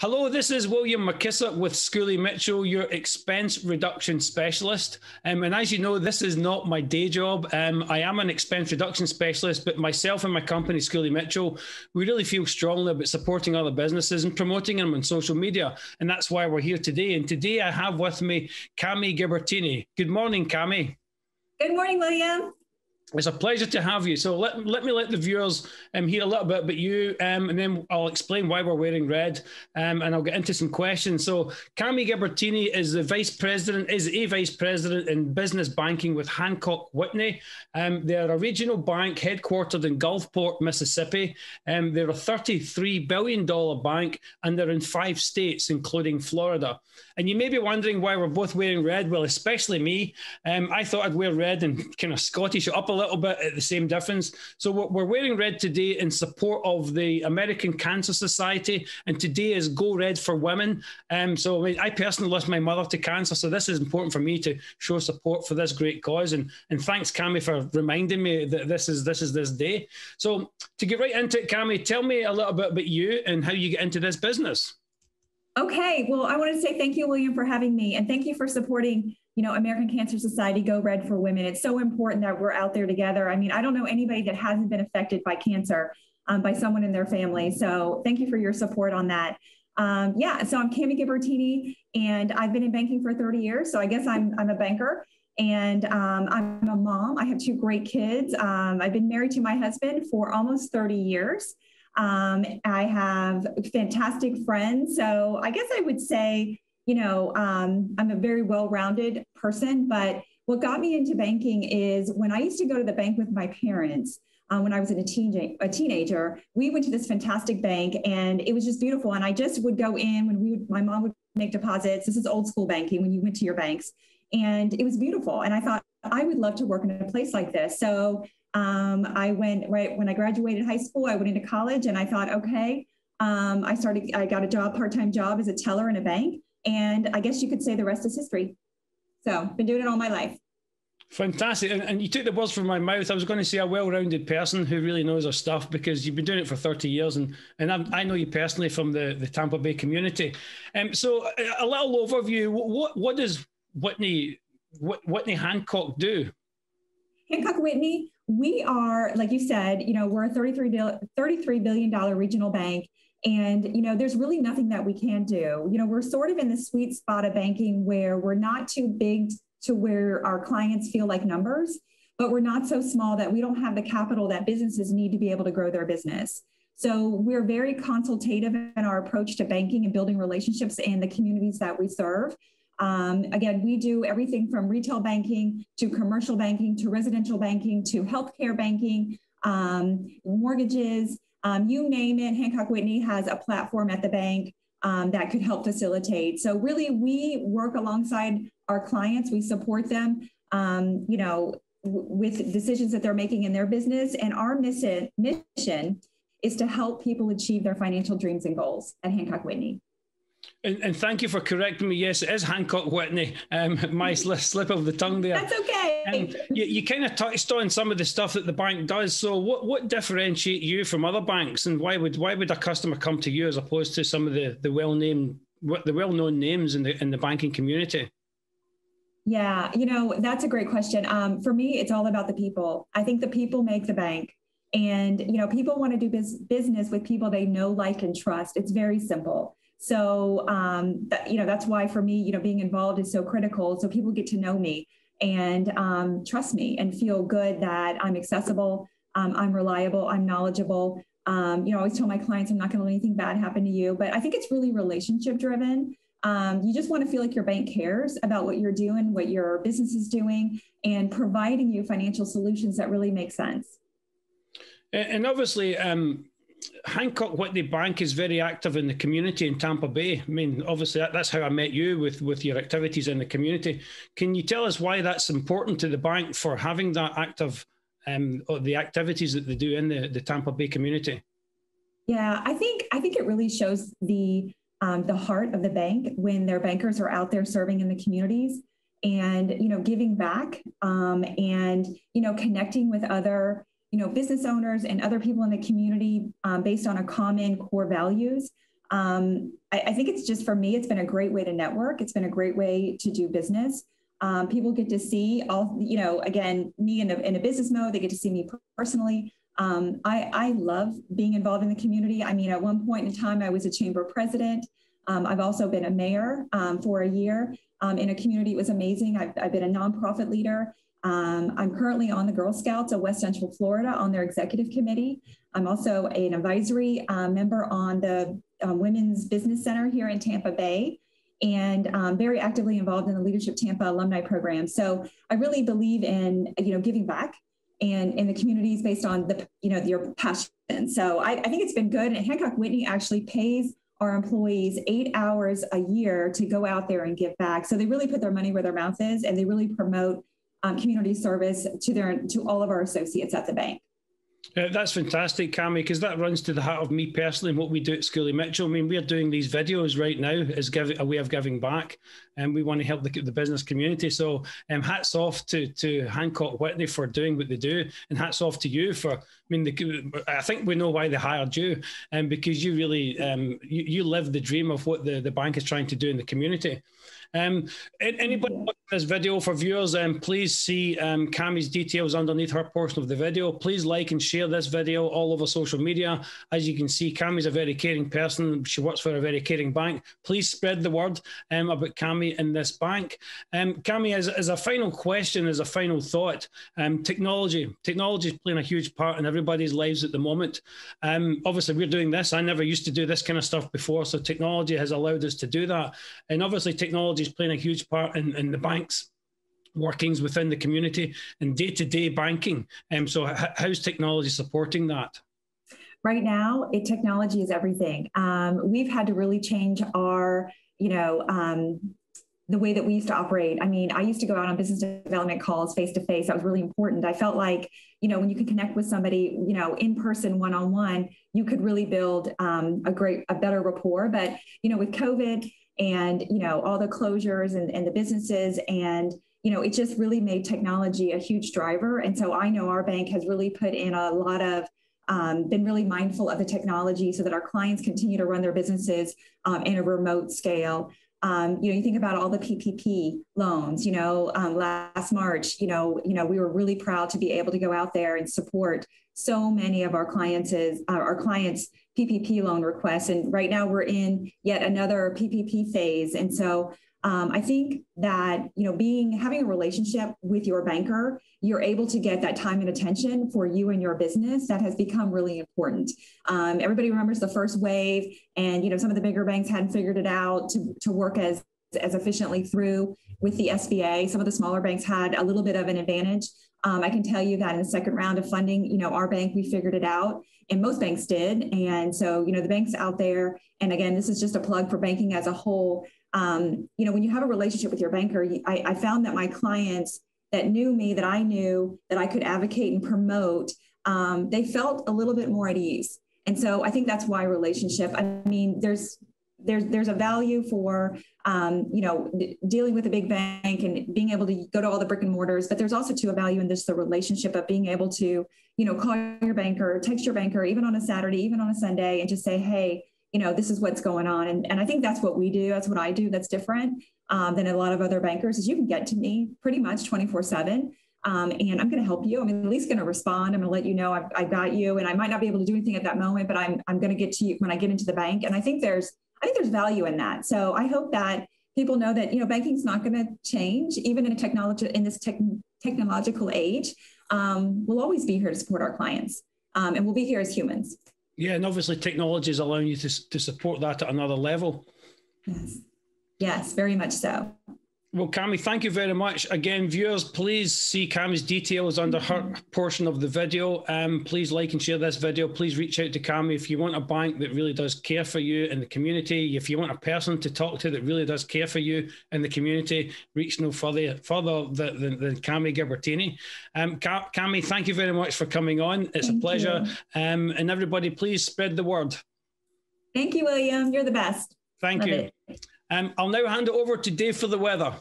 Hello, this is William McKissock with Schooley Mitchell, your expense reduction specialist. And as you know, this is not my day job. I am an expense reduction specialist, but myself and my company, Schooley Mitchell, we really feel strongly about supporting other businesses and promoting them on social media. And that's why we're here today. And today I have with me Cami Gibertini. Good morning, Cami. Good morning, William. It's a pleasure to have you. So let me let the viewers hear a little bit about you, and then I'll explain why we're wearing red, and I'll get into some questions. So Cami Gibertini is a vice president in business banking with Hancock Whitney. They're a regional bank headquartered in Gulfport, Mississippi. They're a $33 billion bank, and they're in 5 states, including Florida. And you may be wondering why we're both wearing red. Well, especially me. I thought I'd wear red and kind of Scottish it up a little bit at the same difference. So we're wearing red today in support of the American Cancer Society, and today is Go Red for Women. So I personally lost my mother to cancer, so this is important for me to show support for this great cause. And thanks, Cami, for reminding me that this is this day. So to get right into it, Cami, tell me a little bit about you and how you get into this business. Okay, well, I wanted to say thank you, William, for having me, and thank you for supporting, American Cancer Society, Go Red for Women. It's so important that we're out there together. I mean, I don't know anybody that hasn't been affected by cancer by someone in their family. So thank you for your support on that. So I'm Cami Gibertini, and I've been in banking for 30 years. So I guess I'm a banker, and I'm a mom. I have 2 great kids. I've been married to my husband for almost 30 years. I have fantastic friends. So I guess I would say, I'm a very well-rounded person, but what got me into banking is when I used to go to the bank with my parents, when I was a teenager, we went to this fantastic bank and it was just beautiful. And I just would go in when my mom would make deposits. This is old school banking when you went to your banks, and it was beautiful. And I thought I would love to work in a place like this. So I went right when I graduated high school, I went into college, and I thought, okay, I got a part-time job as a teller in a bank. And I guess you could say the rest is history. So been doing it all my life. Fantastic. And you took the words from my mouth. I was going to say a well-rounded person who really knows her stuff, because you've been doing it for 30 years. And I know you personally from the Tampa Bay community. So a little overview. What does Whitney Hancock do? Hancock Whitney, we are, like you said, we're a $33 billion regional bank. And, there's really nothing that we can do. We're sort of in the sweet spot of banking where we're not too big to where our clients feel like numbers, but we're not so small that we don't have the capital that businesses need to be able to grow their business. So we're very consultative in our approach to banking and building relationships in the communities that we serve. Again, we do everything from retail banking to commercial banking to residential banking to healthcare banking, mortgages, you name it. Hancock Whitney has a platform at the bank that could help facilitate. So really, we work alongside our clients. We support them, with decisions that they're making in their business. And our mission is to help people achieve their financial dreams and goals at Hancock Whitney. And thank you for correcting me. Yes, it is Hancock Whitney. My slip of the tongue there. That's okay. You kind of touched on some of the stuff that the bank does. So what differentiate you from other banks, and why would a customer come to you as opposed to some of the well-known names in the banking community? Yeah, that's a great question. For me, it's all about the people. I think the people make the bank. And, people want to do business with people they know, like, and trust. It's very simple. So, that's why for me, being involved is so critical. So people get to know me and trust me and feel good that I'm accessible, I'm reliable, I'm knowledgeable. I always tell my clients I'm not going to let anything bad happen to you. But I think it's really relationship driven. You just want to feel like your bank cares about what you're doing, what your business is doing, and providing you financial solutions that really make sense. And obviously, Hancock Whitney Bank is very active in the community in Tampa Bay. I mean, obviously, that's how I met you with your activities in the community. Can you tell us why that's important to the bank for having that active, or the activities that they do in the Tampa Bay community? Yeah, I think it really shows the heart of the bank when their bankers are out there serving in the communities and, giving back and, connecting with other business owners and other people in the community based on a common core values. I think it's just, for me, it's been a great way to network. It's been a great way to do business. People get to see all, again, me in a business mode. They get to see me personally. I love being involved in the community. I mean, at one point in time, I was a chamber president. I've also been a mayor for a year in a community. It was amazing. I've been a nonprofit leader. I'm currently on the Girl Scouts of West Central Florida on their executive committee. I'm also an advisory member on the Women's Business Center here in Tampa Bay, and very actively involved in the Leadership Tampa alumni program. So I really believe in, giving back and in the communities based on the, your passion. So I think it's been good. And Hancock Whitney actually pays our employees 8 hours a year to go out there and give back. So they really put their money where their mouth is, and they really promote community service to all of our associates at the bank. That's fantastic, Cami, because that runs to the heart of me personally and what we do at Schooley Mitchell. I mean, we're doing these videos right now as a way of giving back, and we want to help the business community. So hats off to Hancock Whitney for doing what they do, and hats off to you for, I think we know why they hired you, because you really, you live the dream of what the bank is trying to do in the community. Anybody watching this video, for viewers, please see Cami's details underneath her portion of the video. Please like and share this video all over social media. As you can see, Cami's a very caring person. She works for a very caring bank. Please spread the word about Cami in this bank. Cami, as a final question, as a final thought, technology is playing a huge part in everybody's lives at the moment. Obviously, we're doing this. I never used to do this kind of stuff before, so technology has allowed us to do that. And obviously, technology is playing a huge part in the bank's workings within the community and day-to-day banking. So how's technology supporting that? Right now, technology is everything. We've had to really change our, the way that we used to operate. I mean, I used to go out on business development calls face-to-face. That was really important. I felt like, when you can connect with somebody, in person, one-on-one, you could really build a better rapport. But, with COVID and, all the closures and the businesses, and, it just really made technology a huge driver. And so I know our bank has really put in a lot of, been really mindful of the technology so that our clients continue to run their businesses in a remote scale. You think about all the PPP loans, last March, we were really proud to be able to go out there and support so many of our clients' PPP loan requests. And right now we're in yet another PPP phase. And so I think that, having a relationship with your banker, you're able to get that time and attention for you and your business. That has become really important. Everybody remembers the first wave, and, some of the bigger banks hadn't figured it out to work as efficiently through with the SBA. Some of the smaller banks had a little bit of an advantage. I can tell you that in the second round of funding, our bank, we figured it out, and most banks did. And so, the banks out there, and again, this is just a plug for banking as a whole. When you have a relationship with your banker, I found that my clients that knew me, that I knew that I could advocate and promote, they felt a little bit more at ease. And so I think that's why relationship, there's a value for, dealing with a big bank and being able to go to all the brick and mortars, but there's also a value in this, the relationship of being able to, call your banker, text your banker, even on a Saturday, even on a Sunday, and just say, hey, this is what's going on. And I think that's what we do. That's what I do. That's different than a lot of other bankers, is you can get to me pretty much 24/7. And I'm going to help you. I'm at least going to respond. I'm going to let you know I got you. And I might not be able to do anything at that moment, but I'm going to get to you when I get into the bank. And I think there's value in that. So I hope that people know that, banking is not going to change, even in this technological age. We'll always be here to support our clients, and we'll be here as humans. Yeah, and obviously technology is allowing you to support that at another level. Yes, very much so. Well, Cami, thank you very much. Again, viewers, please see Cami's details under her portion of the video. Please like and share this video. Please reach out to Cami if you want a bank that really does care for you in the community. If you want a person to talk to that really does care for you in the community, reach no further than Cami Gibertini. Cami, thank you very much for coming on. It's a pleasure. And everybody, please spread the word. Thank you, William. You're the best. Thank you. I'll now hand it over to Dave for the weather.